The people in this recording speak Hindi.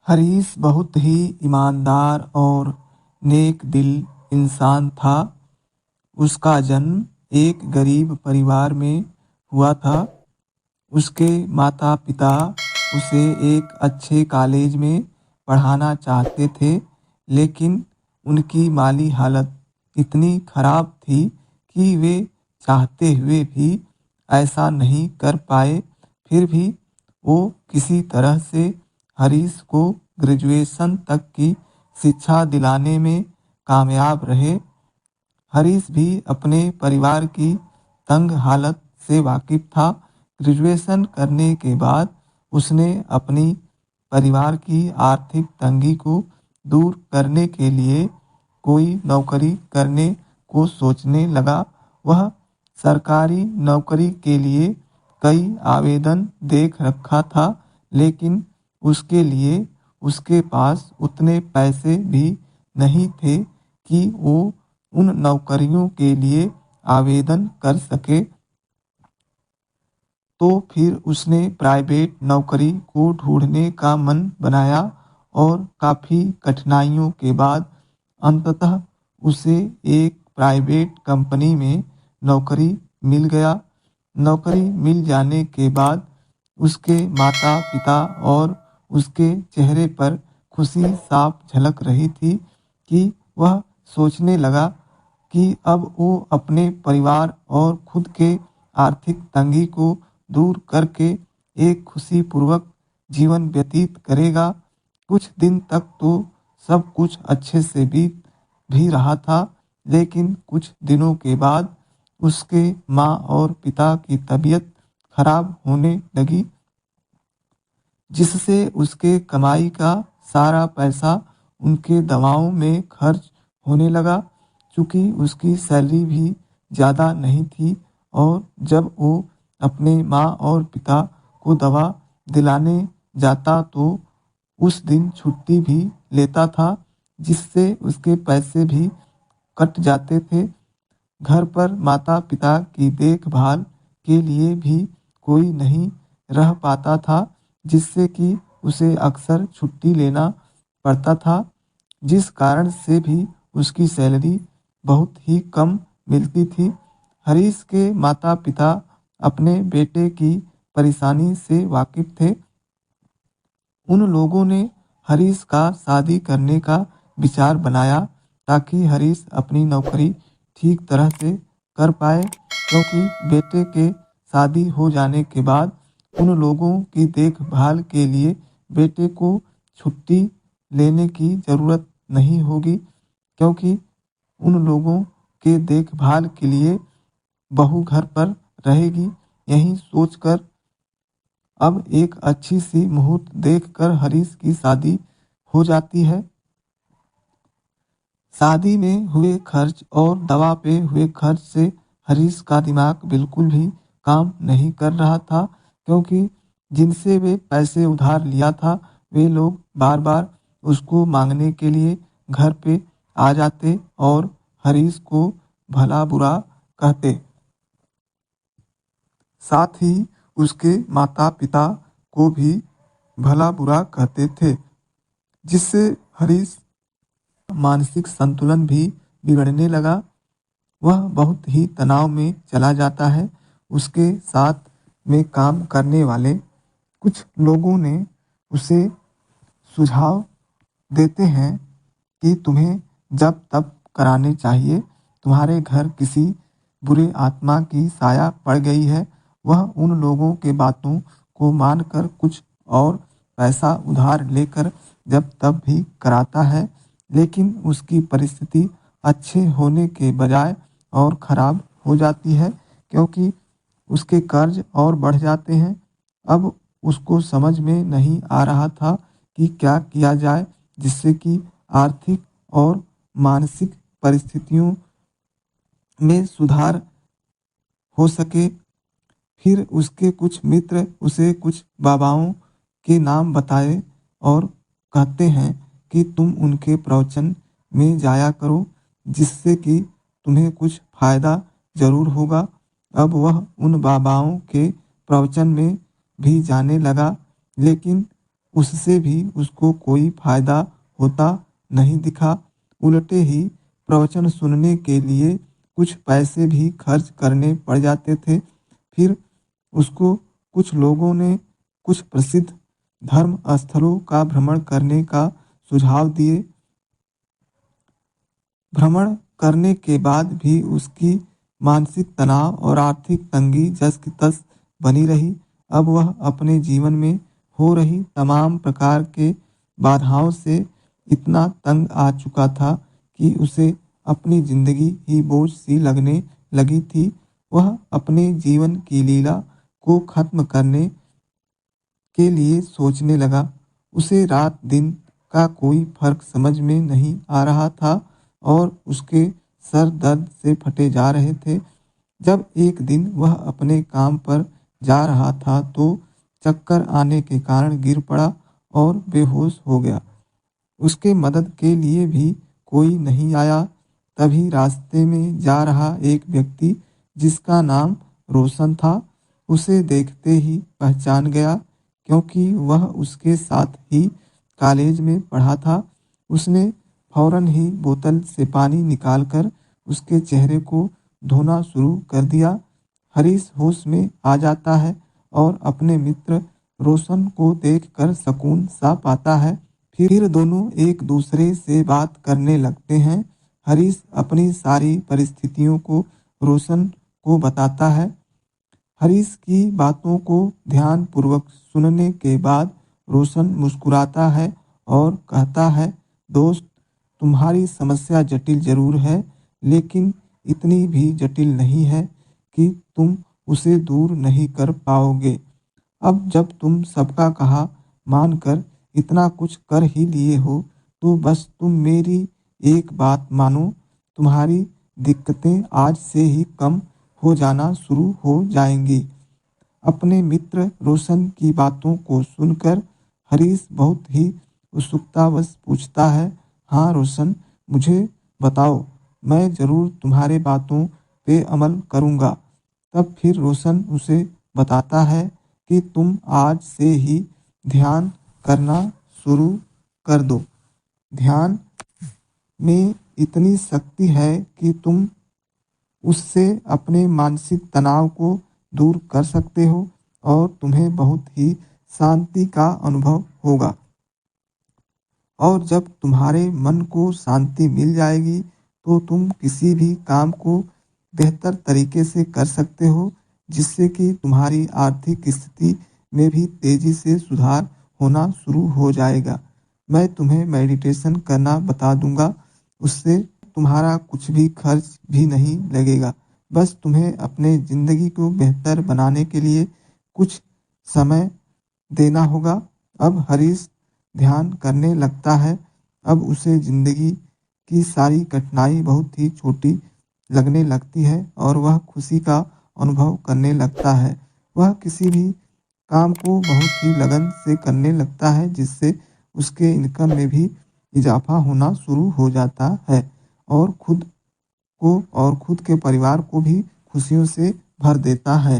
हरीश बहुत ही ईमानदार और नेक दिल इंसान था। उसका जन्म एक गरीब परिवार में हुआ था। उसके माता-पिता उसे एक अच्छे कॉलेज में पढ़ाना चाहते थे, लेकिन उनकी माली हालत इतनी खराब थी कि वे चाहते हुए भी ऐसा नहीं कर पाए। फिर भी वो किसी तरह से हरीश को ग्रेजुएशन तक की शिक्षा दिलाने में कामयाब रहे। हरीश भी अपने परिवार की तंग हालत से वाकिफ था। ग्रेजुएशन करने के बाद उसने अपनी परिवार की आर्थिक तंगी को दूर करने के लिए कोई नौकरी करने को सोचने लगा। वह सरकारी नौकरी के लिए कई आवेदन देख रखा था, लेकिन उसके लिए उसके पास उतने पैसे भी नहीं थे कि वो उन नौकरियों के लिए आवेदन कर सके। तो फिर उसने प्राइवेट नौकरी को ढूंढने का मन बनाया और काफ़ी कठिनाइयों के बाद अंततः उसे एक प्राइवेट कंपनी में नौकरी मिल गया। नौकरी मिल जाने के बाद उसके माता-पिता और उसके चेहरे पर खुशी साफ झलक रही थी कि वह सोचने लगा कि अब वो अपने परिवार और खुद के आर्थिक तंगी को दूर करके एक खुशीपूर्वक जीवन व्यतीत करेगा। कुछ दिन तक तो सब कुछ अच्छे से बीत भी रहा था, लेकिन कुछ दिनों के बाद उसके माँ और पिता की तबीयत खराब होने लगी, जिससे उसके कमाई का सारा पैसा उनके दवाओं में खर्च होने लगा। चूँकि उसकी सैलरी भी ज़्यादा नहीं थी और जब वो अपने माँ और पिता को दवा दिलाने जाता तो उस दिन छुट्टी भी लेता था, जिससे उसके पैसे भी कट जाते थे। घर पर माता-पिता की देखभाल के लिए भी कोई नहीं रह पाता था, जिससे कि उसे अक्सर छुट्टी लेना पड़ता था, जिस कारण से भी उसकी सैलरी बहुत ही कम मिलती थी। हरीश के माता-पिता अपने बेटे की परेशानी से वाकिफ थे। उन लोगों ने हरीश का शादी करने का विचार बनाया ताकि हरीश अपनी नौकरी ठीक तरह से कर पाए, क्योंकि बेटे के शादी हो जाने के बाद उन लोगों की देखभाल के लिए बेटे को छुट्टी लेने की ज़रूरत नहीं होगी, क्योंकि उन लोगों के देखभाल के लिए बहू घर पर रहेगी। यही सोचकर अब एक अच्छी सी मुहूर्त देखकर हरीश की शादी हो जाती है। शादी में हुए खर्च और दवा पे हुए खर्च से हरीश का दिमाग बिल्कुल भी काम नहीं कर रहा था, क्योंकि जिनसे वे पैसे उधार लिया था वे लोग बार बार उसको मांगने के लिए घर पे आ जाते और हरीश को भला बुरा कहते। साथ ही उसके माता पिता को भी भला बुरा कहते थे, जिससे हरीश मानसिक संतुलन भी बिगड़ने लगा। वह बहुत ही तनाव में चला जाता है। उसके साथ में काम करने वाले कुछ लोगों ने उसे सुझाव देते हैं कि तुम्हें जब तब कराने चाहिए, तुम्हारे घर किसी बुरे आत्मा की साया पड़ गई है। वह उन लोगों के बातों को मानकर कुछ और पैसा उधार लेकर जब तब भी कराता है, लेकिन उसकी परिस्थिति अच्छे होने के बजाय और ख़राब हो जाती है, क्योंकि उसके कर्ज और बढ़ जाते हैं। अब उसको समझ में नहीं आ रहा था कि क्या किया जाए जिससे कि आर्थिक और मानसिक परिस्थितियों में सुधार हो सके। फिर उसके कुछ मित्र उसे कुछ बाबाओं के नाम बताए और कहते हैं कि तुम उनके प्रवचन में जाया करो, जिससे कि तुम्हें कुछ फ़ायदा ज़रूर होगा। अब वह उन बाबाओं के प्रवचन में भी जाने लगा, लेकिन उससे भी उसको कोई फायदा होता नहीं दिखा। उल्टे ही प्रवचन सुनने के लिए कुछ पैसे भी खर्च करने पड़ जाते थे। फिर उसको कुछ लोगों ने कुछ प्रसिद्ध धर्म स्थलों का भ्रमण करने का सुझाव दिए। भ्रमण करने के बाद भी उसकी मानसिक तनाव और आर्थिक तंगी जस की तस बनी रही। अब वह अपने जीवन में हो रही तमाम प्रकार के बाधाओं से इतना तंग आ चुका था कि उसे अपनी जिंदगी ही बोझ सी लगने लगी थी। वह अपने जीवन की लीला को खत्म करने के लिए सोचने लगा। उसे रात दिन का कोई फर्क समझ में नहीं आ रहा था और उसके सर दर्द से फटे जा रहे थे। जब एक दिन वह अपने काम पर जा रहा था तो चक्कर आने के कारण गिर पड़ा और बेहोश हो गया। उसके मदद के लिए भी कोई नहीं आया। तभी रास्ते में जा रहा एक व्यक्ति जिसका नाम रोशन था, उसे देखते ही पहचान गया क्योंकि वह उसके साथ ही कॉलेज में पढ़ा था। उसने फौरन ही बोतल से पानी निकालकर उसके चेहरे को धोना शुरू कर दिया। हरीश होश में आ जाता है और अपने मित्र रोशन को देखकर सुकून सा पाता है। फिर दोनों एक दूसरे से बात करने लगते हैं। हरीश अपनी सारी परिस्थितियों को रोशन को बताता है। हरीश की बातों को ध्यानपूर्वक सुनने के बाद रोशन मुस्कुराता है और कहता है, दोस्त, तुम्हारी समस्या जटिल जरूर है, लेकिन इतनी भी जटिल नहीं है कि तुम उसे दूर नहीं कर पाओगे। अब जब तुम सबका कहा मानकर इतना कुछ कर ही लिए हो, तो बस तुम मेरी एक बात मानो, तुम्हारी दिक्कतें आज से ही कम हो जाना शुरू हो जाएंगी। अपने मित्र रोशन की बातों को सुनकर हरीश बहुत ही उत्सुकतावश पूछता है, हाँ रोशन, मुझे बताओ, मैं ज़रूर तुम्हारे बातों पे अमल करूँगा। तब फिर रोशन उसे बताता है कि तुम आज से ही ध्यान करना शुरू कर दो। ध्यान में इतनी शक्ति है कि तुम उससे अपने मानसिक तनाव को दूर कर सकते हो और तुम्हें बहुत ही शांति का अनुभव होगा। और जब तुम्हारे मन को शांति मिल जाएगी तो तुम किसी भी काम को बेहतर तरीके से कर सकते हो, जिससे कि तुम्हारी आर्थिक स्थिति में भी तेजी से सुधार होना शुरू हो जाएगा। मैं तुम्हें मेडिटेशन करना बता दूंगा, उससे तुम्हारा कुछ भी खर्च भी नहीं लगेगा। बस तुम्हें अपने ज़िंदगी को बेहतर बनाने के लिए कुछ समय देना होगा। अब हरीश ध्यान करने लगता है। अब उसे ज़िंदगी की सारी कठिनाई बहुत ही छोटी लगने लगती है और वह खुशी का अनुभव करने लगता है। वह किसी भी काम को बहुत ही लगन से करने लगता है, जिससे उसके इनकम में भी इजाफा होना शुरू हो जाता है और खुद को और खुद के परिवार को भी खुशियों से भर देता है।